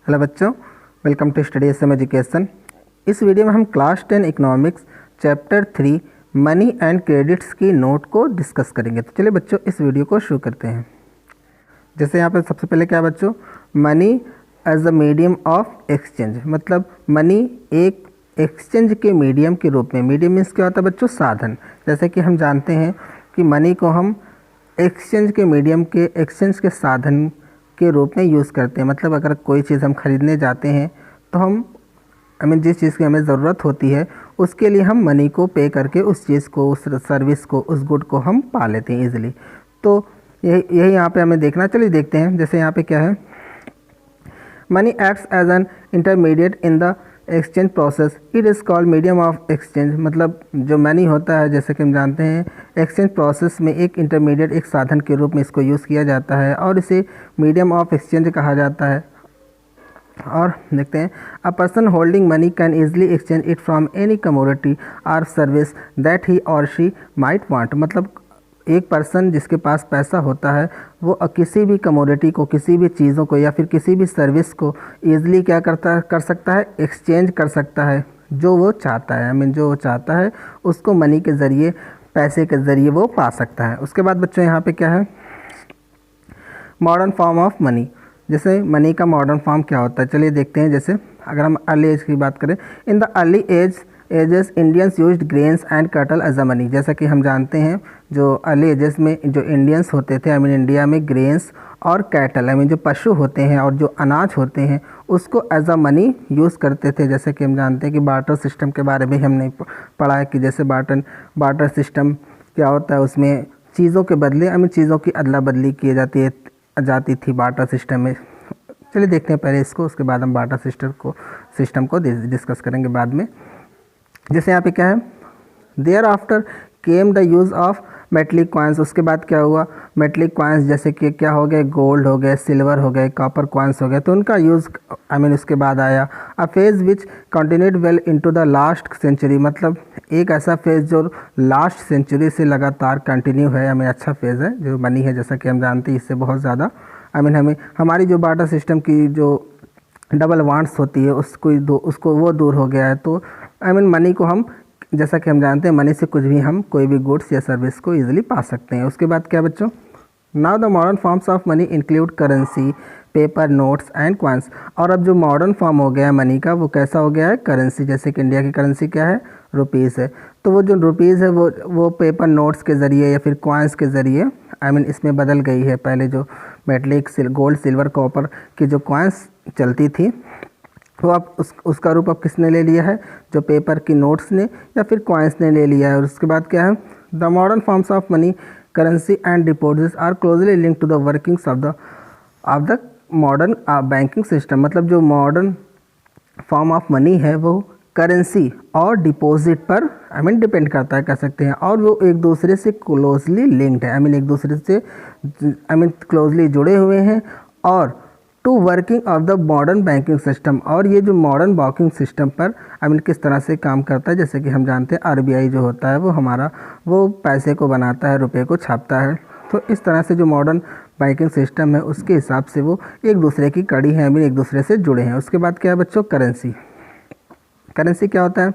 Hello बच्चों, welcome to study SM education. इस वीडियो में हम class 10 economics chapter 3 money and credits की नोट को डिस्कस करेंगे। तो चलिए बच्चों इस वीडियो को शुरू करते हैं। जैसे यहाँ पर सबसे पहले क्या बच्चों, money as a medium of exchange, मतलब मनी एक एक्सचेंज के मीडियम के रूप में। मीडियम मीन्स क्या होता है बच्चों, साधन। जैसे कि हम जानते हैं कि मनी को हम एक्सचेंज के मीडियम के एक्सचेंज के साधन के रूप में यूज़ करते हैं। मतलब अगर कोई चीज़ हम खरीदने जाते हैं तो हम जिस चीज़ की हमें ज़रूरत होती है उसके लिए हम मनी को पे करके उस चीज़ को, उस सर्विस को, उस गुड को हम पा लेते हैं ईजिली। तो यही यहाँ पे हमें देखना। चलिए देखते हैं। जैसे यहाँ पे क्या है, money acts as an intermediate in the exchange process, it is called medium of exchange. मतलब जो मनी होता है, जैसे कि हम जानते हैं, एक्सचेंज प्रोसेस में एक इंटरमीडिएट, एक साधन के रूप में इसको यूज़ किया जाता है और इसे मीडियम ऑफ एक्सचेंज कहा जाता है। और देखते हैं, a person holding money can easily exchange it from any commodity और सर्विस दैट ही और शी माइट वांट। मतलब एक पर्सन जिसके पास पैसा होता है वो किसी भी कमोडिटी को, किसी भी चीज़ों को या फिर किसी भी सर्विस को ईजिली क्या कर सकता है, एक्सचेंज कर सकता है जो वो चाहता है। जो वो चाहता है उसको मनी के ज़रिए, पैसे के ज़रिए वो पा सकता है। उसके बाद बच्चों यहाँ पे क्या है, मॉडर्न फॉर्म ऑफ मनी। जैसे मनी का मॉडर्न फॉर्म क्या होता है, चलिए देखते हैं। जैसे अगर हम अर्ली एज की बात करें, in the early ages Indians used grains and cattle as a money. जैसा कि हम जानते हैं जो अर्ली एजेस में जो इंडियंस होते थे, इंडिया में ग्रेन्स और कैटल, जो पशु होते हैं और जो अनाज होते हैं उसको एज अ मनी यूज़ करते थे। जैसे कि हम जानते हैं कि बार्टर सिस्टम के बारे में हमने पढ़ा है कि जैसे बार्टर सिस्टम क्या होता है, उसमें चीज़ों के बदले चीज़ों की अदला बदली की जाती थी बार्टर सिस्टम में। चलिए देखते हैं पहले इसको, उसके बाद हम बार्टर सिस्टम को डिस्कस करेंगे बाद में। जैसे यहाँ पे क्या है, thereafter came the use of metallic coins. उसके बाद क्या हुआ, मेटलिक कॉइन्स जैसे कि क्या हो गए, गोल्ड हो गए, सिल्वर हो गए, कॉपर कॉइन्स हो गए, तो उनका यूज़ उसके बाद आया। A phase which continued well into the last century. मतलब एक ऐसा फेज़ जो लास्ट सेंचुरी से लगातार कंटिन्यू है, अच्छा फेज़ है जो मनी है। जैसा कि हम जानते हैं इससे बहुत ज़्यादा हमें हमारी जो बार्टर सिस्टम की जो डबल वांट्स होती है उसको वो दूर हो गया है। तो मनी को हम, जैसा कि हम जानते हैं, मनी से कुछ भी हम कोई भी गुड्स या सर्विस को ईजिली पा सकते हैं। उसके बाद क्या बच्चों, now the modern forms of money include currency, paper, notes and coins. और अब जो मॉडर्न फॉर्म हो गया है मनी का वो कैसा हो गया है, करेंसी। जैसे कि इंडिया की करेंसी क्या है, रुपीज़ है। तो वो जो रुपीज़ है वो पेपर नोट्स के ज़रिए या फिर कॉइन्स के ज़रिए इसमें बदल गई है। पहले जो मेटलिक, गोल्ड, सिल्वर, कॉपर की जो कॉइन्स चलती थी वो अब उसका रूप अब किसने ले लिया है, जो पेपर की नोट्स ने या फिर कॉइन्स ने ले लिया है। और उसके बाद क्या है, the modern forms of money, currency and deposits are closely linked to the workings of the modern banking system. मतलब जो मॉडर्न फॉर्म ऑफ मनी है वो करेंसी और डिपॉजिट पर डिपेंड करता है, कह सकते हैं। और वो एक दूसरे से क्लोजली लिंक्ड है, एक दूसरे से क्लोजली जुड़े हुए हैं। और to working of the modern banking system, और ये जो मॉडर्न बैंकिंग सिस्टम पर किस तरह से काम करता है। जैसे कि हम जानते हैं आरबीआई जो होता है वो पैसे को बनाता है, रुपए को छापता है। तो इस तरह से जो मॉडर्न बैंकिंग सिस्टम है उसके हिसाब से वो एक दूसरे की कड़ी है, एक दूसरे से जुड़े हैं। उसके बाद क्या है बच्चों, करेंसी। करेंसी क्या होता है,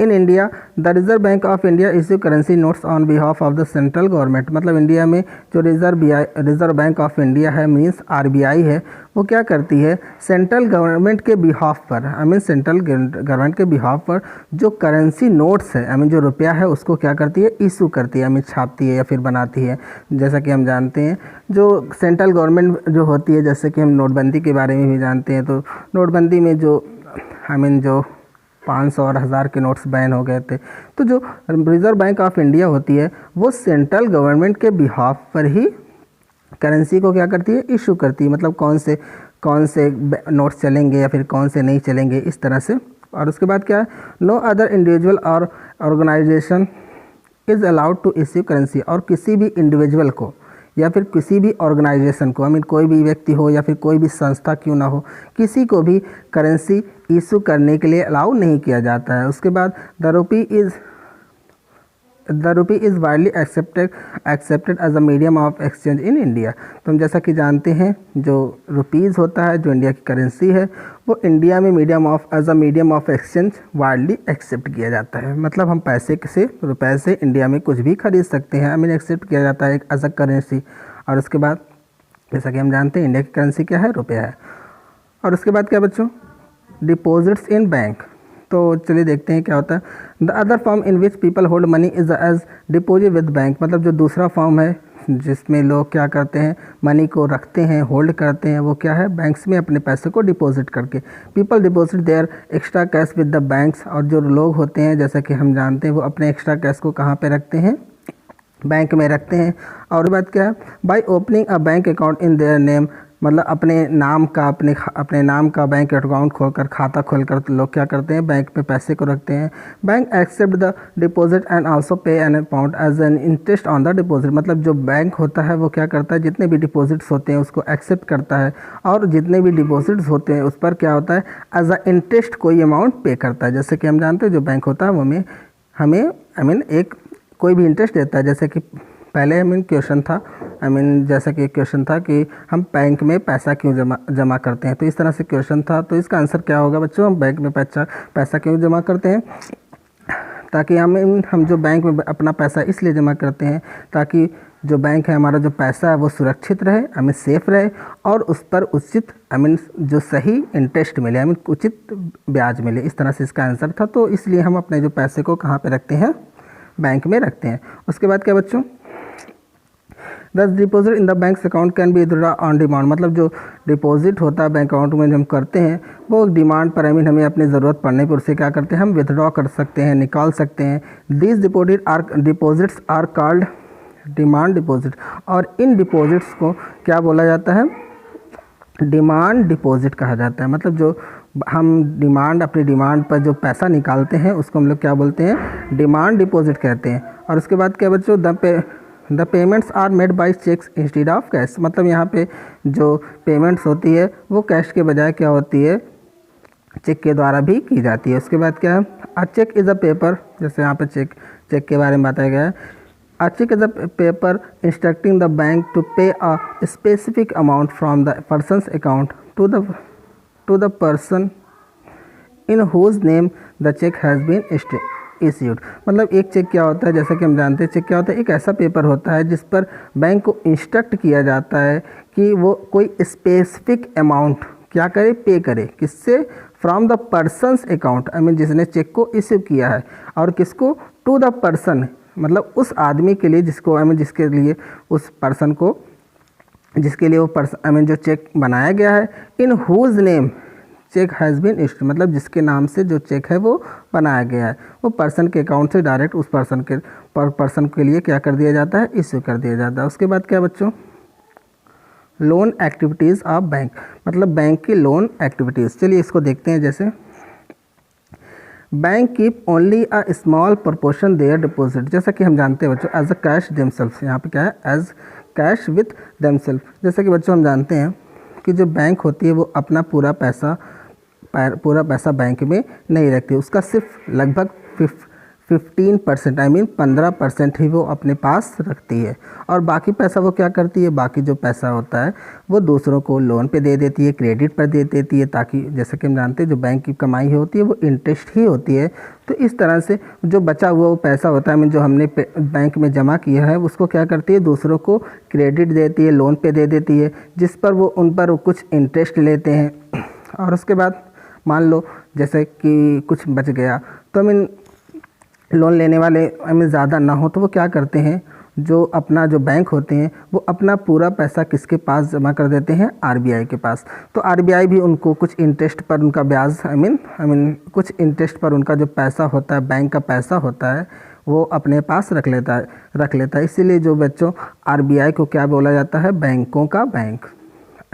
in India the reserve bank of India issue currency notes on behalf of the central government. मतलब इंडिया में जो रिजर्व बैंक ऑफ इंडिया है, मीन्स आरबीआई है, वो क्या करती है, सेंट्रल गवर्नमेंट के बिहाफ पर, सेंट्रल गवर्नमेंट के बिहाफ पर जो करेंसी नोट्स है, जो रुपया है, उसको क्या करती है, इशू करती है, छापती है या फिर बनाती है। जैसा कि हम जानते हैं जो सेंट्रल गवर्नमेंट जो होती है, जैसे कि हम नोटबंदी के बारे में भी जानते हैं। तो नोटबंदी में जो जो 500 और 1000 के नोट्स बैन हो गए थे। तो जो रिजर्व बैंक ऑफ इंडिया होती है वो सेंट्रल गवर्नमेंट के बिहाफ पर ही करेंसी को क्या करती है, इशू करती है। मतलब कौन से नोट्स चलेंगे या फिर कौन से नहीं चलेंगे, इस तरह से। और उसके बाद क्या है, no other individual or organisation is allowed to issue currency. और किसी भी इंडिविजुअल को या फिर किसी भी ऑर्गेनाइजेशन को, कोई भी व्यक्ति हो या फिर कोई भी संस्था क्यों ना हो, किसी को भी करेंसी इशू करने के लिए अलाउ नहीं किया जाता है। उसके बाद the rupee is the rupee is widely accepted as a medium of exchange in India. तो हम जैसा कि जानते हैं जो रुपीज़ होता है, जो इंडिया की करेंसी है, वो इंडिया में as a medium of exchange widely accept किया जाता है। मतलब हम पैसे से, रुपए से इंडिया में कुछ भी खरीद सकते हैं, एक्सेप्ट किया जाता है एज अ करेंसी। और उसके बाद जैसा कि हम जानते हैं इंडिया की करेंसी क्या है, रुपया है। और उसके बाद क्या बच्चों, डिपॉजिट्स इन बैंक। तो चलिए देखते हैं क्या होता है। The other form in which people hold money is as deposit with bank. मतलब जो दूसरा फॉर्म है जिसमें लोग क्या करते हैं, मनी को रखते हैं, होल्ड करते हैं, वो क्या है, बैंक्स में अपने पैसे को डिपॉजिट करके। People deposit their extra cash with the banks. और जो लोग होते हैं जैसा कि हम जानते हैं वो अपने एक्स्ट्रा कैश को कहाँ पे रखते हैं, बैंक में रखते हैं। और बात क्या है, by opening a bank account in their name. मतलब अपने नाम का बैंक अकाउंट खोलकर, खाता खोलकर लोग क्या करते हैं, बैंक में पैसे को रखते हैं। Bank accept the deposit and also pay an amount as an interest on the deposit. मतलब जो बैंक होता है वो क्या करता है, जितने भी डिपॉजिट्स होते हैं उसको एक्सेप्ट करता है, और जितने भी डिपॉजिट्स होते हैं उस पर क्या होता है, एज अ इंटरेस्ट कोई अमाउंट पे करता है। जैसे कि हम जानते हैं जो बैंक होता है वो हमें एक कोई भी इंटरेस्ट देता है। जैसे कि पहले क्वेश्चन था, जैसा कि एक क्वेश्चन था कि हम बैंक में पैसा क्यों जमा करते हैं, तो इस तरह से क्वेश्चन था। तो इसका आंसर क्या होगा बच्चों, हम बैंक में पैसा क्यों जमा करते हैं, ताकि हम जो बैंक में अपना पैसा इसलिए जमा करते हैं ताकि जो बैंक है हमारा जो पैसा है वो सुरक्षित रहे, सेफ रहे, और उस पर उचित जो सही इंटरेस्ट मिले, उचित ब्याज मिले। इस तरह से इसका आंसर था। तो इसलिए हम अपने जो पैसे को कहाँ पे रखते हैं, बैंक में रखते हैं। उसके बाद क्या बच्चों, दस deposit in the bank account can be withdraw on demand. मतलब जो डिपॉजिट होता है बैंक अकाउंट में जो हम करते हैं वो डिमांड पर हमें अपनी ज़रूरत पड़ने पर उसे क्या करते हैं, हम विथड्रॉ कर सकते हैं, निकाल सकते हैं। These deposits are called demand deposit. और इन डिपॉजिट्स को क्या बोला जाता है, डिमांड डिपॉजिट कहा जाता है। मतलब जो हम अपनी डिमांड पर जो पैसा निकालते हैं उसको हम लोग क्या बोलते हैं, डिमांड डिपॉजिट कहते हैं। और उसके बाद क्या बच्चों, the payments are made by cheques instead of cash. मतलब यहाँ पे जो पेमेंट्स होती है वो कैश के बजाय क्या होती है, चेक के द्वारा भी की जाती है। उसके बाद क्या है, a cheque is a paper. जैसे यहाँ पे चेक के बारे में बताया गया है, a cheque is a paper instructing the bank to pay a specific amount from the person's account to the person in whose name the cheque has been issued. मतलब एक चेक क्या होता है, जैसा कि हम जानते हैं चेक क्या होता है, एक ऐसा पेपर होता है जिस पर बैंक को इंस्ट्रक्ट किया जाता है कि वो कोई स्पेसिफिक अमाउंट क्या करे, पे करे, किससे, फ्रॉम द पर्सनस अकाउंट, जिसने चेक को इश्यू किया है, और किसको, टू द पर्सन, मतलब उस आदमी के लिए जिसको जिसके लिए उस पर्सन को, जिसके लिए वो पर्सन जो चेक बनाया गया है, in whose name cheque has been issued. मतलब जिसके नाम से जो चेक है वो बनाया गया है, वो पर्सन के अकाउंट से डायरेक्ट उस पर्सन के लिए क्या कर दिया जाता है, इश्यू कर दिया जाता है। उसके बाद क्या बच्चों, लोन एक्टिविटीज़ ऑफ बैंक। मतलब बैंक की लोन एक्टिविटीज़, चलिए इसको देखते हैं। जैसे bank keep only a small proportion their deposit. जैसा कि हम जानते हैं बच्चों, एज अ कैश देमसेल्फ। यहाँ पे क्या है, एज कैश विथ देमसेल्फ। जैसा कि बच्चों हम जानते हैं कि जो बैंक होती है वो अपना पूरा पैसा बैंक में नहीं रखती, उसका सिर्फ लगभग 15% 15% ही वो अपने पास रखती है, और बाकी पैसा वो क्या करती है, बाकी जो पैसा होता है वो दूसरों को लोन पे दे देती है, क्रेडिट पर दे देती है, ताकि जैसे कि हम जानते हैं जो बैंक की कमाई होती है वो इंटरेस्ट ही होती है। तो इस तरह से जो बचा हुआ वो पैसा होता है जो हमने बैंक में जमा किया है उसको क्या करती है, दूसरों को क्रेडिट देती है, लोन पे दे देती है, जिस पर वो उन पर कुछ इंटरेस्ट लेते हैं। और उसके बाद मान लो जैसे कि कुछ बच गया तो लोन लेने वाले ज़्यादा ना हो तो वो क्या करते हैं, जो बैंक होते हैं वो अपना पूरा पैसा किसके पास जमा कर देते हैं, आरबीआई के पास। तो आरबीआई भी उनको कुछ इंटरेस्ट पर उनका ब्याज कुछ इंटरेस्ट पर उनका जो पैसा होता है, बैंक का पैसा होता है, वो अपने पास रख लेता है। इसीलिए जो बच्चों आरबीआई को क्या बोला जाता है, बैंकों का बैंक,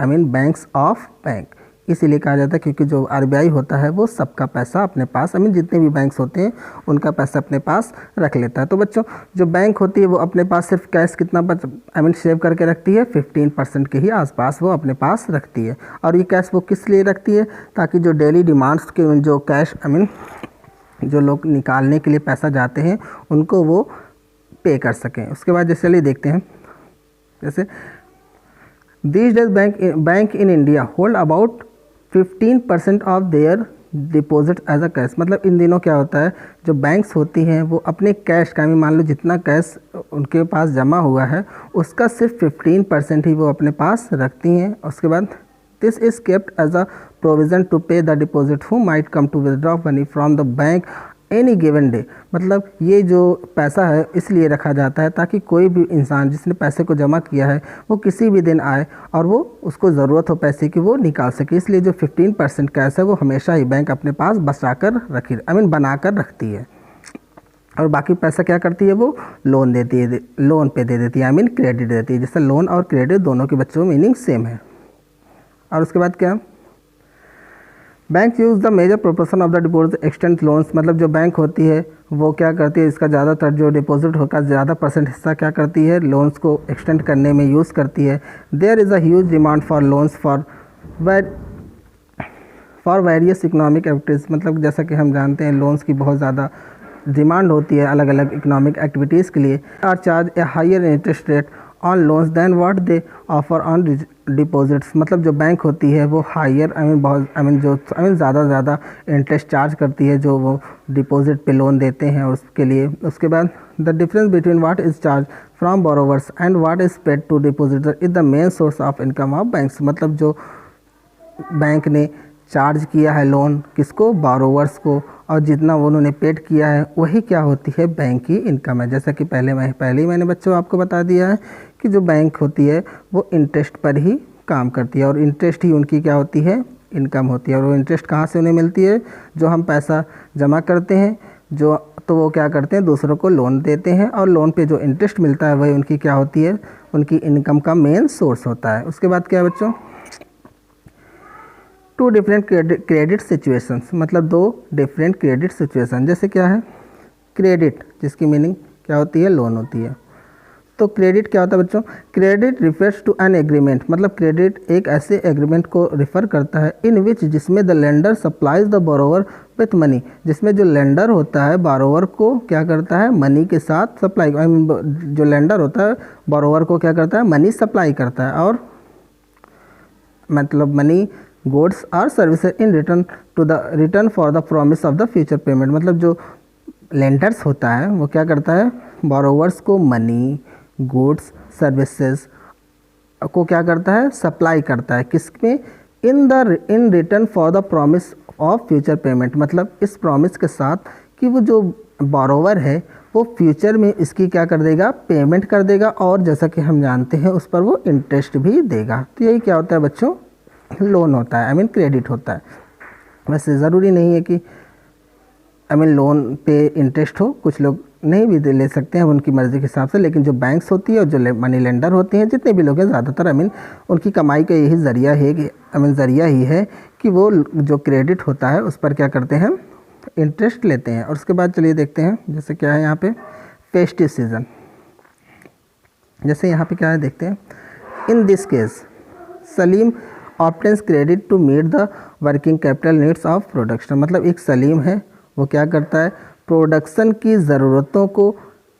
बैंक्स ऑफ बैंक इसीलिए कहा जाता है, क्योंकि जो आरबीआई होता है वो सबका पैसा अपने पास, जितने भी बैंक्स होते हैं उनका पैसा अपने पास रख लेता है। तो बच्चों जो बैंक होती है वो अपने पास सिर्फ कैश कितना सेव करके रखती है, 15% के ही आसपास वो अपने पास रखती है। और ये कैश वो किस लिए रखती है, ताकि जो डेली डिमांड्स के जो कैश जो लोग निकालने के लिए पैसा जाते हैं उनको वो पे कर सकें। उसके बाद जैसे चलिए देखते हैं, जैसे These days bank in India hold about 15% of their deposit as a cash. मतलब इन दिनों क्या होता है, जो बैंक्स होती हैं वो अपने कैश का, मान लो जितना कैश उनके पास जमा हुआ है उसका सिर्फ 15% ही वो अपने पास रखती हैं। उसके बाद this is kept as a provision to pay the deposit who might come to withdraw money from the bank any given day. मतलब ये जो पैसा है इसलिए रखा जाता है ताकि कोई भी इंसान जिसने पैसे को जमा किया है वो किसी भी दिन आए और वो उसको ज़रूरत हो पैसे की, वो निकाल सके। इसलिए जो 15% कैश है वो हमेशा ही बैंक अपने पास बचा कर रखी, बना कर रखती है। और बाकी पैसा क्या करती है, वो लोन देती है, लोन पे दे देती है, क्रेडिट देती है। जैसे लोन और क्रेडिट दोनों के बच्चों में मीनिंग सेम है। और उसके बाद क्या, bank use the major proportion of the deposit extend loans. मतलब जो बैंक होती है वो क्या करती है, इसका ज़्यादातर जो डिपॉजिट होगा ज़्यादा परसेंट हिस्सा क्या करती है, लोन्स को एक्सटेंड करने में यूज़ करती है। There is a huge demand for loans for various economic activities. मतलब जैसा कि हम जानते हैं लोन्स की बहुत ज़्यादा डिमांड होती है अलग अलग इकोनॉमिक एक्टिविटीज़ के लिए। Are charge a higher interest rate on loans than what they offer on deposits. मतलब जो बैंक होती है वो हायर ज़्यादा इंटरेस्ट चार्ज करती है जो वो डिपॉजिट पे लोन देते हैं उसके लिए। उसके बाद the difference between what is charge from borrowers and what is paid to depositor is the main source of income of banks. मतलब जो बैंक ने चार्ज किया है लोन किसको, बोरोवर्स को, और जितना उन्होंने पेड किया है वही क्या होती है, बैंक की इनकम है। जैसा कि पहले ही मैंने बच्चों आपको बता दिया है कि जो बैंक होती है वो इंटरेस्ट पर ही काम करती है और इंटरेस्ट ही उनकी क्या होती है, इनकम होती है। और वो इंटरेस्ट कहाँ से उन्हें मिलती है, जो हम पैसा जमा करते हैं जो, तो वो क्या करते हैं दूसरों को लोन देते हैं और लोन पे जो इंटरेस्ट मिलता है वही उनकी क्या होती है, उनकी इनकम का मेन सोर्स होता है। उसके बाद क्या है बच्चों, टू डिफरेंट क्रेडिट सिचुएशंस। मतलब दो डिफरेंट क्रेडिट सिचुएशन। जैसे क्या है, क्रेडिट जिसकी मीनिंग क्या होती है, लोन होती है। तो क्रेडिट क्या होता है बच्चों, credit refers to an agreement. मतलब क्रेडिट एक ऐसे एग्रीमेंट को रिफ़र करता है इन विच जिसमें the lender supplies the borrower with money. जिसमें जो लेंडर होता है बोरोवर को क्या करता है, मनी के साथ सप्लाई, जो लेंडर होता है बोरोवर को क्या करता है, मनी सप्लाई करता है। और मतलब money goods or services in return for the promise of the future payment. मतलब जो लेंडर्स होता है वो क्या करता है, बोरोवर्स को मनी गुड्स सर्विसेज को क्या करता है, सप्लाई करता है। किसमें, इन return for the promise of future payment. मतलब इस प्रॉमिस के साथ कि वो जो बोरोवर है वो फ्यूचर में इसकी क्या कर देगा, पेमेंट कर देगा और जैसा कि हम जानते हैं उस पर वो इंटरेस्ट भी देगा। तो यही क्या होता है बच्चों, लोन होता है, क्रेडिट होता है। वैसे ज़रूरी नहीं है कि लोन पे इंटरेस्ट हो, कुछ लोग नहीं भी ले सकते हैं उनकी मर्ज़ी के हिसाब से। लेकिन जो बैंक्स होती है और जो मनी लेंडर होते हैं, जितने भी लोग हैं ज़्यादातर उनकी कमाई का यही ज़रिया है कि ज़रिया ही है कि वो जो क्रेडिट होता है उस पर क्या करते हैं, इंटरेस्ट लेते हैं। और उसके बाद चलिए देखते हैं, जैसे क्या है यहाँ पे फेस्टिव सीज़न। जैसे यहाँ पे क्या है देखते हैं, in this case Salim obtains credit to meet the working capital needs of production. मतलब एक सलीम है वो क्या करता है, प्रोडक्शन की ज़रूरतों को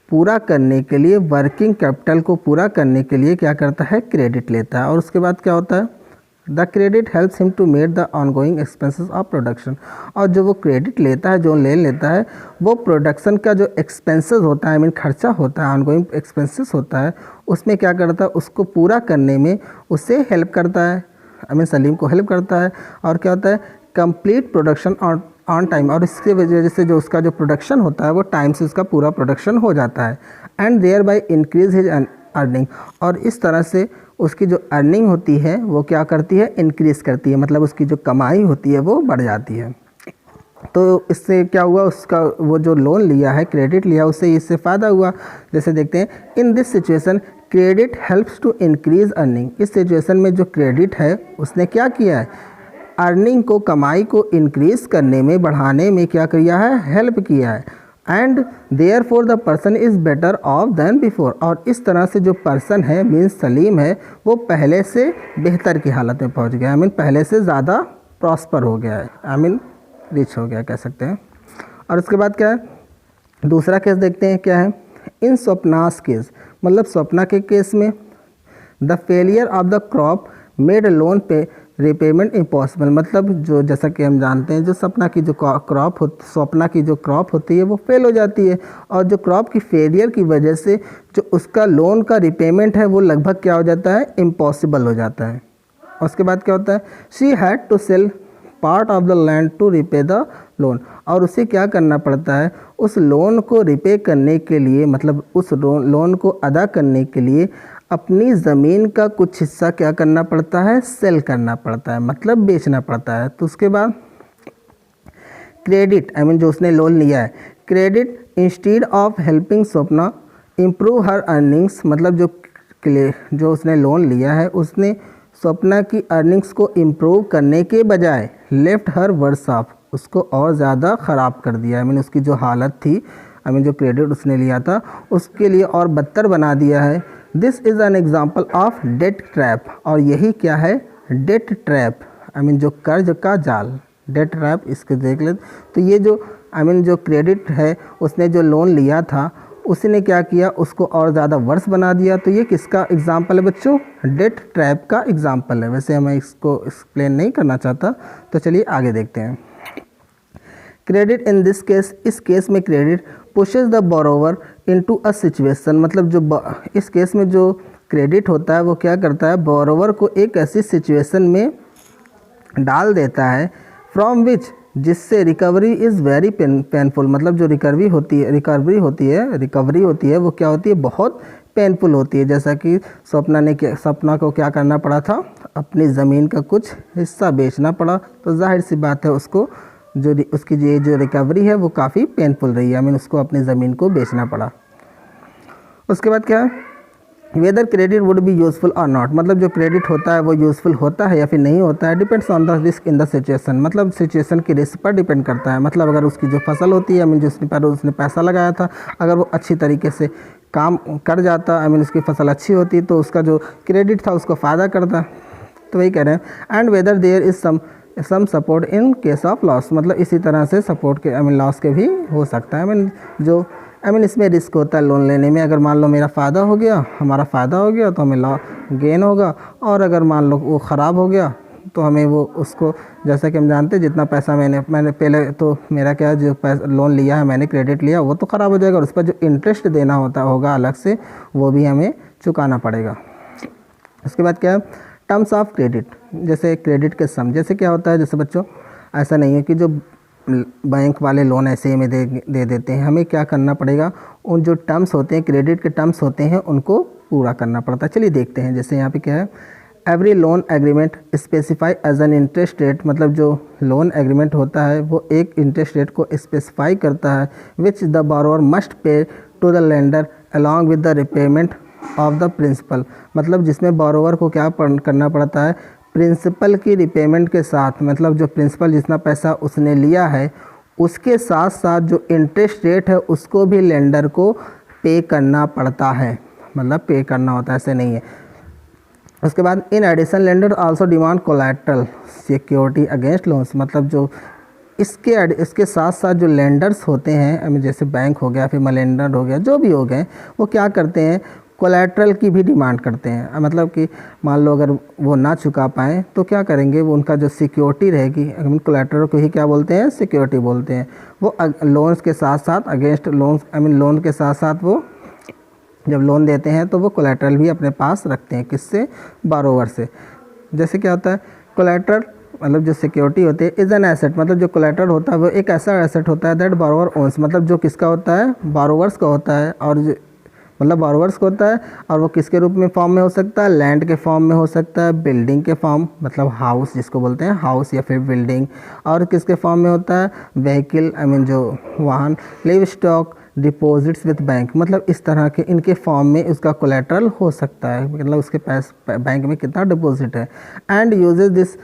पूरा करने के लिए, वर्किंग कैपिटल को पूरा करने के लिए क्या करता है, क्रेडिट लेता है। और उसके बाद क्या होता है, the credit helps him to meet the ongoing expenses of production. और जो वो क्रेडिट लेता है, जो लोन लेता है, वो प्रोडक्शन का जो एक्सपेंसेस होता है, खर्चा होता है, ऑनगोइंग एक्सपेंसेस होता है, उसमें क्या करता है, उसको पूरा करने में उससे हेल्प करता है, सलीम को हेल्प करता है। और क्या होता है, कंप्लीट प्रोडक्शन ऑन टाइम। और इसके वजह से जो उसका जो प्रोडक्शन होता है वो टाइम से उसका पूरा प्रोडक्शन हो जाता है। And thereby increase his earning. और इस तरह से उसकी जो अर्निंग होती है वो क्या करती है, इंक्रीज़ करती है। मतलब उसकी जो कमाई होती है वो बढ़ जाती है। तो इससे क्या हुआ, उसका वो जो लोन लिया है, क्रेडिट लिया, उससे इससे फ़ायदा हुआ। जैसे देखते हैं, in this situation credit helps to increase earning. इस सिचुएशन में जो क्रेडिट है उसने क्या किया है, अर्निंग को, कमाई को इंक्रीज़ करने में, बढ़ाने में क्या किया है, हेल्प किया है। And therefore the person is better off than before. और इस तरह से जो पर्सन है, मीन्स सलीम है, वो पहले से बेहतर की हालत में पहुंच गया, पहले से ज़्यादा प्रॉस्पर हो गया है, रिच हो गया कह सकते हैं। और उसके बाद क्या है, दूसरा केस देखते हैं क्या है, इन स्वप्नास केस, मतलब स्वप्ना के केस में the failure of the crop made loan पे रिपेमेंट इम्पॉसिबल, मतलब जो जैसा कि हम जानते हैं जो स्वप्ना की जो क्रॉप होती है वो फेल हो जाती है, और जो क्रॉप की फेलियर की वजह से जो उसका लोन का रिपेमेंट है वो लगभग क्या हो जाता है, इम्पॉसिबल हो जाता है। उसके बाद क्या होता है, she had to sell part of the land to repay the loan, और उसे क्या करना पड़ता है, उस लोन को रिपे करने के लिए, मतलब उस लोन को अदा करने के लिए अपनी ज़मीन का कुछ हिस्सा क्या करना पड़ता है, सेल करना पड़ता है, मतलब बेचना पड़ता है। तो उसके बाद क्रेडिट, जो उसने लोन लिया है, credit instead of helping Swapna improve her earnings, मतलब जो उसने लोन लिया है उसने स्वप्ना की अर्निंग्स को इम्प्रूव करने के बजाय लेफ्ट हर वर्स ऑफ, उसको और ज़्यादा ख़राब कर दिया। उसकी जो हालत थी, जो क्रेडिट उसने लिया था उसके लिए और बदतर बना दिया है। This is an example of debt trap, और यही क्या है, डेट ट्रैप, जो कर्ज का जाल, डेट ट्रैप, इसके देख ले। तो ये जो जो क्रेडिट है, उसने जो लोन लिया था उसने क्या किया, उसको और ज़्यादा वर्स बना दिया। तो ये किसका एग्जाम्पल है बच्चों, डेट ट्रैप का एग्जाम्पल है। वैसे मैं इसको एक्सप्लेन नहीं करना चाहता, तो चलिए आगे देखते हैं। क्रेडिट इन दिस केस, इस केस में credit pushes the borrower into a situation, मतलब जो इस केस में जो क्रेडिट होता है वो क्या करता है, बोरोवर को एक ऐसी सिचुएशन में डाल देता है फ्रॉम विच, जिससे रिकवरी इज़ वेरी पेनफुल, मतलब जो रिकवरी होती है वो क्या होती है, बहुत पेनफुल होती है। जैसा कि स्वप्ना को क्या करना पड़ा था, अपनी ज़मीन का कुछ हिस्सा बेचना पड़ा, तो जाहिर सी बात है उसको उसकी जो रिकवरी है वो काफ़ी पेनफुल रही है, उसको अपनी ज़मीन को बेचना पड़ा। उसके बाद क्या है, whether credit would be useful or not, मतलब जो क्रेडिट होता है वो यूज़फुल होता है या फिर नहीं होता है, depends on the risk in the situation, मतलब सिचुएशन की रिस्क पर डिपेंड करता है। मतलब अगर उसकी जो फसल होती है, उसने पैसा लगाया था, अगर वो अच्छी तरीके से काम कर जाता, उसकी फसल अच्छी होती, तो उसका जो क्रेडिट था उसको फ़ायदा करता। तो वही कह रहे हैं। And whether there is some support in case of loss, मतलब इसी तरह से सपोर्ट के लॉस के भी हो सकता है। इसमें रिस्क होता है लोन लेने में। अगर मान लो हमारा फ़ायदा हो गया तो हमें गेन होगा, और अगर मान लो वो ख़राब हो गया तो हमें वो उसको, जैसा कि हम जानते हैं जितना पैसा मैंने पहले तो मेरा क्या जो लोन लिया है, मैंने क्रेडिट लिया, वो तो ख़राब हो जाएगा, और उस पर जो इंटरेस्ट देना होगा अलग से, वो भी हमें चुकाना पड़ेगा। उसके बाद क्या है, टर्म्स ऑफ क्रेडिट, जैसे क्रेडिट के सम, जैसे क्या होता है, जैसे बच्चों ऐसा नहीं है कि जो बैंक वाले लोन ऐसे ही में दे देते हैं, हमें क्या करना पड़ेगा, उन जो टर्म्स होते हैं, क्रेडिट के टर्म्स होते हैं, उनको पूरा करना पड़ता है। चलिए देखते हैं। जैसे यहाँ पे क्या है, every loan agreement specify as an interest rate, मतलब जो लोन एग्रीमेंट होता है वो एक इंटरेस्ट रेट को स्पेसिफाई करता है, which the borrower must pay to the lender along with the repayment of the principal, मतलब जिसमें बोरोवर को क्या करना पड़ता है, प्रिंसिपल की रिपेमेंट के साथ, मतलब जो प्रिंसिपल जितना पैसा उसने लिया है उसके साथ साथ जो इंटरेस्ट रेट है उसको भी लेंडर को पे करना पड़ता है, मतलब पे करना होता है, ऐसे नहीं है। उसके बाद in addition lender also demand collateral security against loans, मतलब जो इसके साथ साथ जो लेंडर्स होते हैं, जैसे बैंक हो गया, फिर मलेंडर हो गया, जो भी हो गए, वो क्या करते हैं, कोलैटरल की भी डिमांड करते हैं। मतलब कि मान लो अगर वो ना चुका पाएँ तो क्या करेंगे, वो उनका जो सिक्योरिटी रहेगी, कोलैटरल को ही क्या बोलते हैं, सिक्योरिटी बोलते हैं। वो लोन्स के साथ साथ अगेंस्ट लोन्स, लोन के साथ साथ वो जब लोन देते हैं तो वो कोलैटरल भी अपने पास रखते हैं, किससे, बारोवर से। जैसे क्या होता है, कोलैटरल मतलब जो सिक्योरिटी होती है, इज़ एन एसेट, मतलब जो कोलैटरल होता है वो एक ऐसा एसेट होता है दैट बारोवर ओन्स, मतलब जो किसका होता है, बारोवर्स का होता है, और मतलब बारोवर्स का होता है, और वो किसके रूप में फॉर्म में हो सकता है, लैंड के फॉर्म में हो सकता है, बिल्डिंग के फॉर्म, मतलब हाउस जिसको बोलते हैं, हाउस या फिर बिल्डिंग, और किसके फॉर्म में होता है, व्हीकल, जो वाहन, live stock, deposits with bank, मतलब इस तरह के इनके फॉर्म में उसका कोलैटरल हो सकता है, मतलब उसके पास बैंक में कितना डिपॉजिट है। And uses this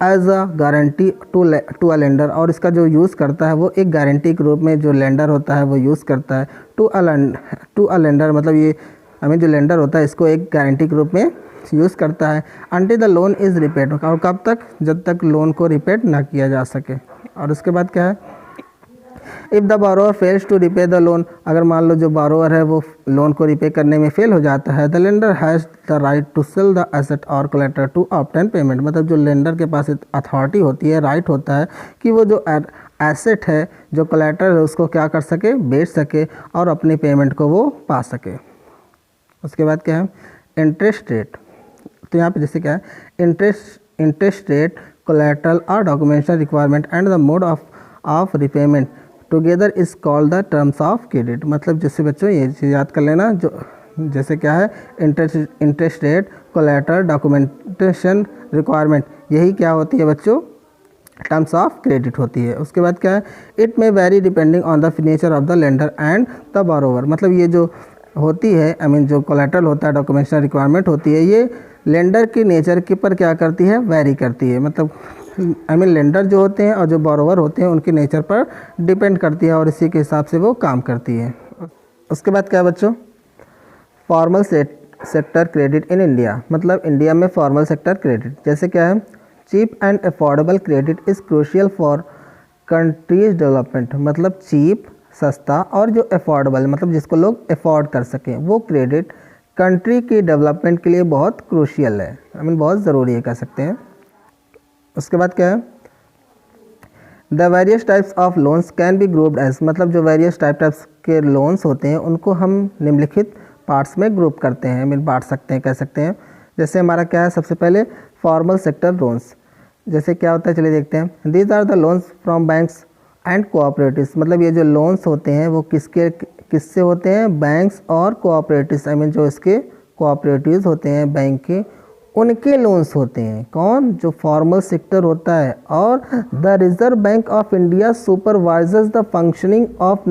as a guarantee to a lender, और इसका जो यूज़ करता है वो एक गारंटी के रूप में जो लेंडर होता है वो यूज़ करता है टू अ लेंडर, मतलब ये जो लेंडर होता है इसको एक गारंटी के रूप में यूज़ करता है until the loan is repaid, और कब तक, जब तक लोन को रिपेड ना किया जा सके। और उसके बाद क्या है, if the borrower fails to repay the loan, अगर मान लो जो बोरोअर है वो लोन को रिपे करने में फेल हो जाता है, the lender has the right to sell the asset or collateral to obtain payment, मतलब जो लेंडर के पास अथॉरिटी होती है, राइट होता है कि वो जो एसेट है, जो कोलेटरल है, उसको क्या कर सके, बेच सके और अपनी पेमेंट को वो पा सके। उसके बाद क्या है, इंटरेस्ट रेट। तो यहाँ पे जैसे क्या है, इंटरेस्ट रेट, कोलेटरल और documentation requirement and the mode of repayment together is called the terms of credit. मतलब जैसे बच्चों ये चीज़ याद कर लेना, जो जैसे क्या है, interest rate, collateral, documentation requirement, यही क्या होती है बच्चों, टर्म्स ऑफ क्रेडिट होती है। उसके बाद क्या है, it may very depending on the nature of the lender and the borrower. मतलब ये जो होती है, जो कोलेटरल होता है, डॉक्यूमेंटेशन रिक्वायरमेंट होती है, ये लेंडर की नेचर के पर क्या करती है, वेरी करती है। मतलब लेंडर जो होते हैं और जो बोरोवर होते हैं उनकी नेचर पर डिपेंड करती है और इसी के हिसाब से वो काम करती है। उसके बाद क्या बच्चों, formal sector credit in India. मतलब इंडिया में फॉर्मल सेक्टर क्रेडिट जैसे क्या है, cheap and affordable credit is crucial for country's development. मतलब चीप, सस्ता और जो अफोर्डेबल, मतलब जिसको लोग अफोर्ड कर सकें, वो क्रेडिट कंट्री की डेवलपमेंट के लिए बहुत क्रूशियल है, बहुत ज़रूरी है कह सकते हैं। उसके बाद क्या है, the various types of loans can be grouped as. मतलब जो वेरियस टाइप्स के लोन्स होते हैं उनको हम निम्नलिखित पार्ट्स में ग्रुप करते हैं, बांट सकते हैं, कह सकते हैं। जैसे हमारा क्या है, सबसे पहले फॉर्मल सेक्टर लोन्स। जैसे क्या होता है, चलिए देखते हैं। These are the loans from banks and cooperatives. मतलब ये जो लोन्स होते हैं वो किससे होते हैं, बैंक्स और कोऑपरेटिव्स, जो इसके कोऑपरेटिव्स होते हैं बैंक के, उनके लोन्स होते हैं। कौन, जो फॉर्मल सेक्टर होता है। और the reserve bank of India supervisors the functioning of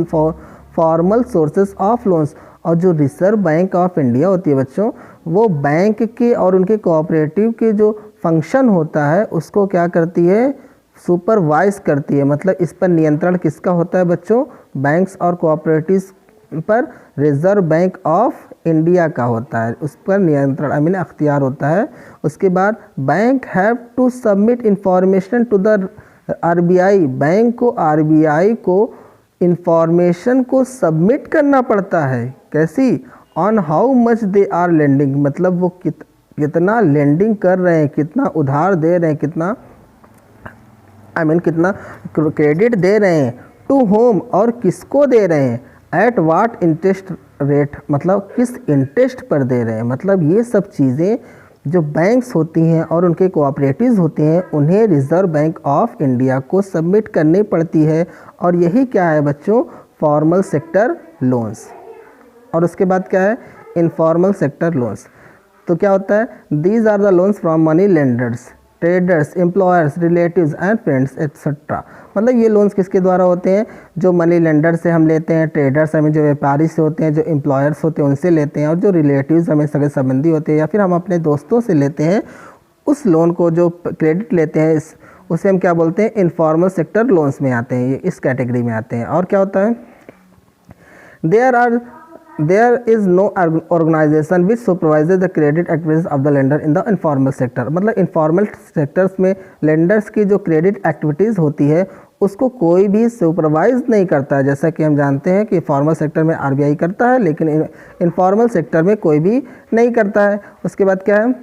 formal sources of loans. और जो रिजर्व बैंक ऑफ इंडिया होती है बच्चों, वो बैंक के और उनके कोऑपरेटिव के जो फंक्शन होता है उसको क्या करती है, सुपरवाइज करती है। मतलब इस पर नियंत्रण किसका होता है बच्चों, बैंक्स और कोऑपरेटिव्स पर रिजर्व बैंक ऑफ इंडिया का होता है, उस पर नियंत्रण अख्तियार होता है। उसके बाद bank have to submit information to the RBI. Bank को आरबीआई को इंफॉर्मेशन को सबमिट करना पड़ता है। कैसी, on how much they are lending. मतलब वो कितना लेंडिंग कर रहे हैं, कितना उधार दे रहे हैं, कितना कितना क्रेडिट दे रहे हैं, टू होम और किसको दे रहे हैं, एट वाट इंटरेस्ट रेट, मतलब किस इंटरेस्ट पर दे रहे हैं। मतलब ये सब चीज़ें जो बैंक्स होती हैं और उनके कोऑपरेटिव्स होते हैं उन्हें रिजर्व बैंक ऑफ इंडिया को सबमिट करनी पड़ती है। और यही क्या है बच्चों, फॉर्मल सेक्टर लोन्स। और उसके बाद क्या है, इनफॉर्मल सेक्टर लोन्स। तो क्या होता है, these are the loans from money lenders, traders, employers, relatives and friends etcetera. मतलब ये लोन्स किसके द्वारा होते हैं, जो मनी लेंडर से हम लेते हैं, ट्रेडर्स जो व्यापारी से होते हैं, जो एम्प्लॉयर्स होते हैं उनसे लेते हैं, और जो रिलेटिव्स सगे संबंधी होते हैं या फिर हम अपने दोस्तों से लेते हैं। उस लोन को जो क्रेडिट लेते हैं उसे हम क्या बोलते हैं, इनफॉर्मल सेक्टर लोन्स में आते हैं, ये इस कैटेगरी में आते हैं। और क्या होता है, There is no organization which supervises the credit activities of the lender in the informal sector। मतलब इनफॉर्मल सेक्टर्स में लेंडर्स की जो क्रेडिट एक्टिविटीज़ होती है उसको कोई भी सुपरवाइज नहीं करता है। जैसा कि हम जानते हैं कि फॉर्मल सेक्टर में आरबीआई करता है, लेकिन इनफॉर्मल सेक्टर में कोई भी नहीं करता है। उसके बाद क्या है,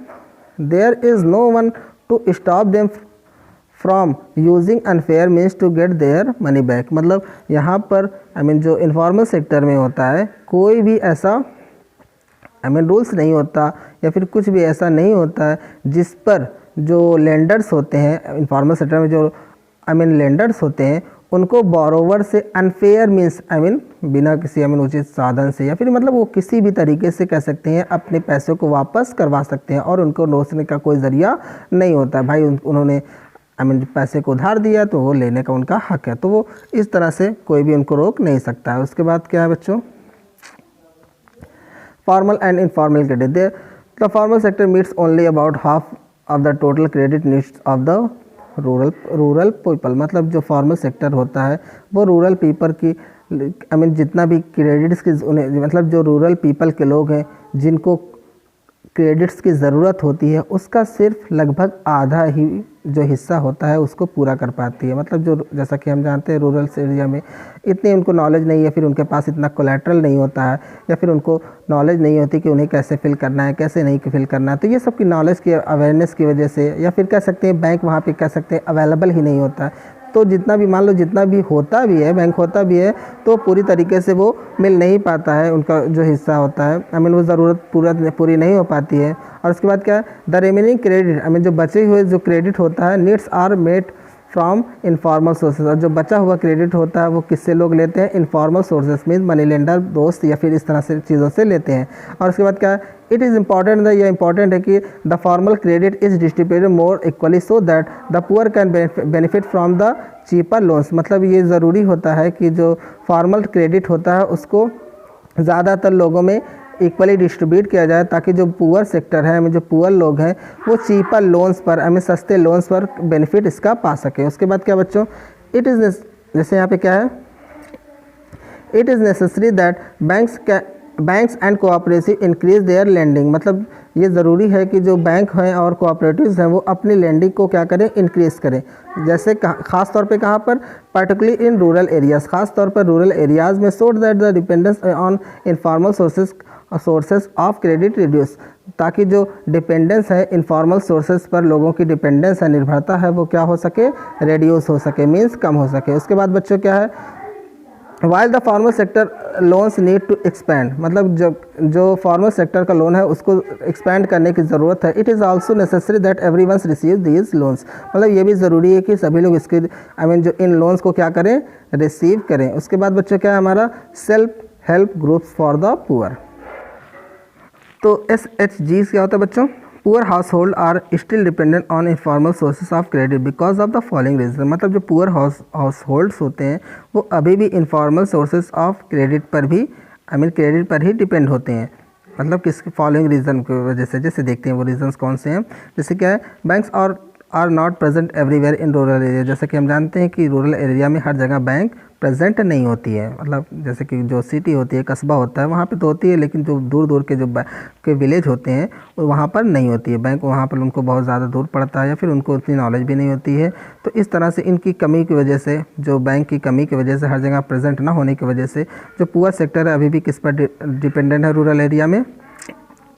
there is no one to stop them from using unfair means to get their money back. मतलब यहाँ पर जो इनफॉर्मल सेक्टर में होता है कोई भी ऐसा रूल्स नहीं होता या फिर कुछ भी ऐसा नहीं होता है जिस पर जो लेंडर्स होते हैं, इनफॉर्मल सेक्टर में जो लेंडर्स होते हैं उनको बोरोवर से अनफेयर मीन्स बिना किसी उचित साधन से या फिर मतलब वो किसी भी तरीके से कह सकते हैं अपने पैसों को वापस करवा सकते हैं और उनको रोकने का कोई ज़रिया नहीं होता है। भाई उन्होंने पैसे को उधार दिया तो वो लेने का उनका हक है, तो वो इस तरह से कोई भी उनको रोक नहीं सकता है। उसके बाद क्या है बच्चों, formal and informal credit. The formal sector meets only about half of the total credit needs of the rural people. मतलब जो फॉर्मल सेक्टर होता है वो रूरल पीपल की जितना भी क्रेडिट्स की मतलब जो रूरल पीपल के लोग हैं जिनको क्रेडिट्स की ज़रूरत होती है उसका सिर्फ लगभग आधा ही जो हिस्सा होता है उसको पूरा कर पाती है। मतलब जो जैसा कि हम जानते हैं रूरल एरिया में इतनी उनको नॉलेज नहीं है, फिर उनके पास इतना कोलेट्रल नहीं होता है, या फिर उनको नॉलेज नहीं होती कि उन्हें कैसे फिल करना है, कैसे नहीं फिल करना है। तो ये सब की नॉलेज की अवेयरनेस की वजह से, या फिर कह सकते हैं बैंक वहाँ पे कह सकते हैं अवेलेबल ही नहीं होता है। तो जितना भी मान लो जितना भी होता भी है, बैंक होता भी है, तो पूरी तरीके से वो मिल नहीं पाता है, उनका जो हिस्सा होता है आई मीन वो ज़रूरत पूरी नहीं हो पाती है। और उसके बाद क्या है, the remaining credit I mean जो बचे हुए जो क्रेडिट होता है, needs are met from informal sources. और जो बचा हुआ क्रेडिट होता है वो किससे लोग लेते हैं, informal sources mean money lender, दोस्त या फिर इस तरह से चीज़ों से लेते हैं। और उसके बाद क्या है, इट इज़ इम्पॉर्टेंट, यह इंपॉर्टेंट है कि the formal credit is distributed more equally so that the poor can benefit from the cheaper loans. मतलब ये ज़रूरी होता है कि जो फॉर्मल क्रेडिट होता है उसको ज़्यादातर लोगों में इक्वली डिस्ट्रीब्यूट किया जाए, ताकि जो पुअर सेक्टर है, जो पुअर लोग हैं, वो चीपर लोन्स पर हमें सस्ते लोन्स पर बेनिफिट इसका पा सके। उसके बाद क्या बच्चों, इट इज़ जैसे यहाँ पे क्या है, it is necessary that banks and cooperative increase their lending. मतलब ये ज़रूरी है कि जो बैंक हैं और कोऑपरेटिव्स हैं वो अपनी लेंडिंग को क्या करें, इंक्रीज़ करें। जैसे ख़ास तौर पे कहाँ पर, पर्टिकुलरली इन रूरल एरियाज़, ख़ास तौर पर रूरल एरियाज़ में, so that the dependence on informal sources of credit reduce, ताकि जो डिपेंडेंस है इनफॉर्मल सोर्सेज पर, लोगों की डिपेंडेंस है, निर्भरता है, वो क्या हो सके, रेड्यूस हो सके, मीन्स कम हो सके। उसके बाद बच्चों क्या है, while the formal sector loans need to expand. मतलब जो फॉर्मल सेक्टर का लोन है उसको एक्सपैंड करने की ज़रूरत है। It is also necessary that every ones receive these loans. मतलब ये भी ज़रूरी है कि सभी लोग इसके जो इन लोन्स को क्या करें, रिसीव करें। उसके बाद बच्चों क्या है हमारा, self help groups for the poor. तो SHGs क्या होता है बच्चों, poor household are still dependent on informal sources of credit because of the following reason. मतलब जो पुअर हाउस होल्ड्स होते हैं वो अभी भी इनफॉर्मल सोर्सेज ऑफ क्रेडिट पर भी क्रेडिट पर ही डिपेंड होते हैं। मतलब किस फॉलोइंग रीज़न की वजह से, जैसे देखते हैं वो रीजंस कौन से हैं। जैसे क्या है, banks are not present everywhere in rural area. जैसे कि हम जानते हैं कि रूरल एरिया में हर जगह बैंक प्रेजेंट नहीं होती है। मतलब जैसे कि जो सिटी होती है, कस्बा होता है, वहाँ पे तो होती है, लेकिन जो दूर दूर के के विलेज होते हैं वहाँ पर नहीं होती है बैंक। वहाँ पर उनको बहुत ज़्यादा दूर पड़ता है, या फिर उनको उतनी नॉलेज भी नहीं होती है। तो इस तरह से इनकी कमी की वजह से, जो बैंक की कमी की वजह से, हर जगह प्रेजेंट ना होने की वजह से जो पुअर सेक्टर है अभी भी किस पर डिपेंडेंट है, रूरल एरिया में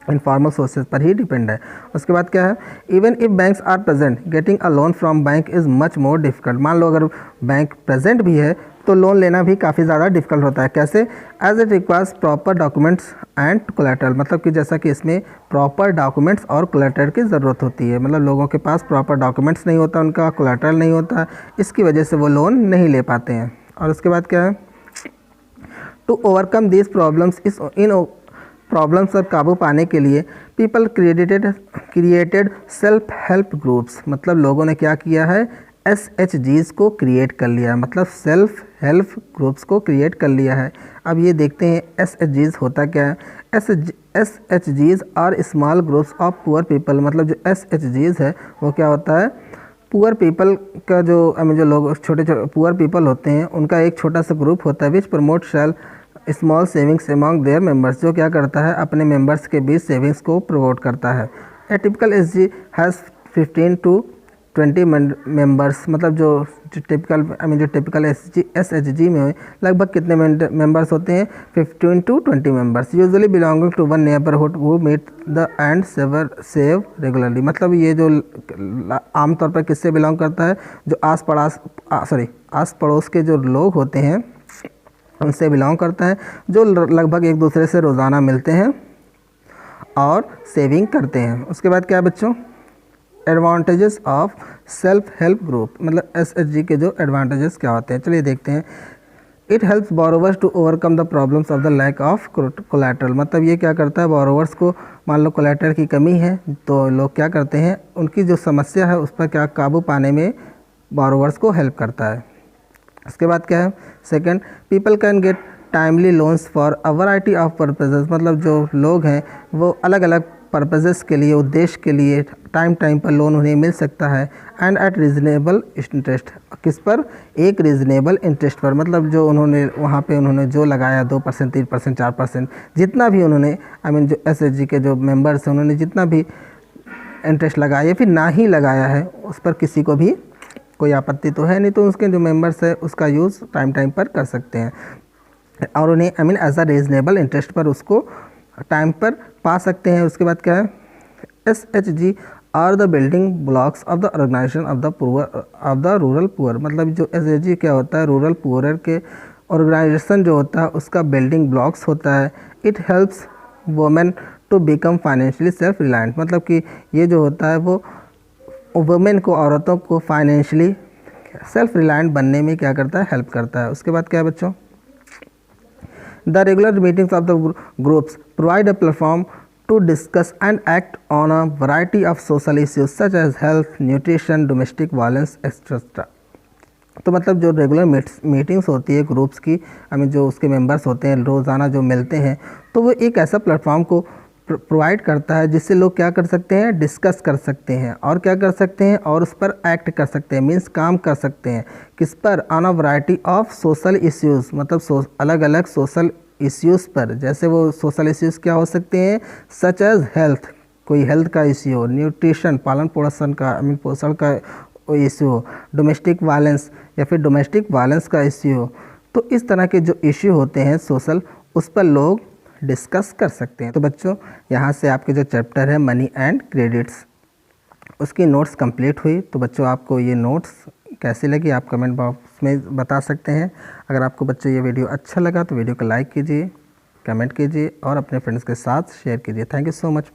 इनफॉर्मल सोर्सेज पर ही डिपेंड है। उसके बाद क्या है, even if banks are present getting a loan from bank is much more difficult. मान लो अगर बैंक प्रेजेंट भी है तो लोन लेना भी काफ़ी ज़्यादा डिफिकल्ट होता है। कैसे, as it requires proper documents and collateral. मतलब कि जैसा कि इसमें प्रॉपर डॉक्यूमेंट्स और कोलेटरल की ज़रूरत होती है। मतलब लोगों के पास प्रॉपर डॉक्यूमेंट्स नहीं होता, उनका कोलेटरल नहीं होता, इसकी वजह से वो लोन नहीं ले पाते हैं। और उसके बाद क्या है, टू ओवरकम दिस प्रॉब्लम्स इन प्रॉब्लम्स पर काबू पाने के लिए people created self help groups. मतलब लोगों ने क्या किया है, SHGs को क्रिएट कर लिया है। मतलब सेल्फ हेल्प ग्रुप्स को क्रिएट कर लिया है। अब ये देखते हैं SHGs होता क्या है। SHGs are small groups of poor people. मतलब जो SHGs है वो क्या होता है, पुअर पीपल का जो लोग छोटे पुअर पीपल होते हैं उनका एक छोटा सा ग्रुप होता है, विच promote small savings among there members. जो क्या करता है, अपने मेंबर्स के बीच सेविंग्स को प्रमोट करता है। ए typical SG has 15 to 20 members. मतलब जो टिपिकल SHG में लगभग कितने मेंबर्स होते हैं, 15 to 20 members, usually belonging to one neighbourhood वो meet the and save regularly. मतलब ये जो आमतौर पर किससे बिलोंग करता है, जो आस पड़ोस के जो लोग होते हैं उनसे बिलोंग करता है, जो लगभग एक दूसरे से रोज़ाना मिलते हैं और सेविंग करते हैं। उसके बाद क्या है बच्चों, advantages of self help group. मतलब SHG के जो एडवांटेजेस क्या होते हैं, चलिए देखते हैं। It helps borrowers to overcome the problems of the lack of collateral. मतलब ये क्या करता है, बोरोवर्स को मान लो कोलेटरल की कमी है तो लोग क्या करते हैं, उनकी जो समस्या है उस पर क्या काबू पाने में बोरोवर्स को हेल्प करता है। उसके बाद क्या है, second, people can get timely loans for a variety of purposes. मतलब जो लोग हैं वो अलग अलग पर्पजेस के लिए, उद्देश्य के लिए टाइम पर लोन उन्हें मिल सकता है, एंड एट रीज़नेबल इंटरेस्ट। किस पर, एक रीज़नेबल इंटरेस्ट पर। मतलब जो उन्होंने वहाँ पे उन्होंने जो लगाया 2%, 3%, 4%, जितना भी उन्होंने जो SHG के जो मेंबर्स हैं उन्होंने जितना भी इंटरेस्ट लगाया या फिर ना ही लगाया है, उस पर किसी को भी कोई आपत्ति तो है नहीं, तो उसके जो मेंबर्स है उसका यूज़ टाइम टाइम पर कर सकते हैं और उन्हें एज अ रीजनेबल इंटरेस्ट पर उसको टाइम पर पा सकते हैं। उसके बाद क्या है, SHG are the building blocks of the organisation of the rural poor. मतलब जो SHG क्या होता है, रूरल पुअर के ऑर्गेनाइजेशन जो होता है उसका बिल्डिंग ब्लॉक्स होता है। It helps women to become financially self reliant. मतलब कि ये जो होता है वो वुमेन को, औरतों को फाइनेंशियली सेल्फ रिलायंट बनने में क्या करता है, हेल्प करता है। उसके बाद क्या है बच्चों, the regular meetings of the groups provide a platform to discuss and act on a variety of social issues such as health, nutrition, domestic violence, etc. तो मतलब जो रेगुलर मीटिंग्स होती है ग्रुप्स की, हमें जो उसके मेंबर्स होते हैं रोज़ाना जो मिलते हैं, तो वो एक ऐसा प्लेटफॉर्म को प्रोवाइड करता है जिससे लोग क्या कर सकते हैं, डिस्कस कर सकते हैं और क्या कर सकते हैं, और उस पर एक्ट कर सकते हैं, मीन्स काम कर सकते हैं। किस पर, on a variety of social issues, मतलब अलग अलग सोशल इश्यूज़ पर। जैसे वो सोशल इश्यूज़ क्या हो सकते हैं, सच एज हेल्थ, कोई हेल्थ का इश्यू हो, न्यूट्रिशन पालन पोषण का पोषण का इश्यू हो, डोमेस्टिक वायलेंस या फिर डोमेस्टिक वायलेंस का इश्यू हो। तो इस तरह के जो इश्यू होते हैं सोशल, उस पर लोग डिस्कस कर सकते हैं। तो बच्चों यहाँ से आपके जो चैप्टर है मनी एंड क्रेडिट्स, उसकी नोट्स कंप्लीट हुई। तो बच्चों आपको ये नोट्स कैसे लगी आप कमेंट बॉक्स में बता सकते हैं। अगर आपको बच्चों ये वीडियो अच्छा लगा तो वीडियो को लाइक कीजिए, कमेंट कीजिए और अपने फ्रेंड्स के साथ शेयर कीजिए। Thank you so much.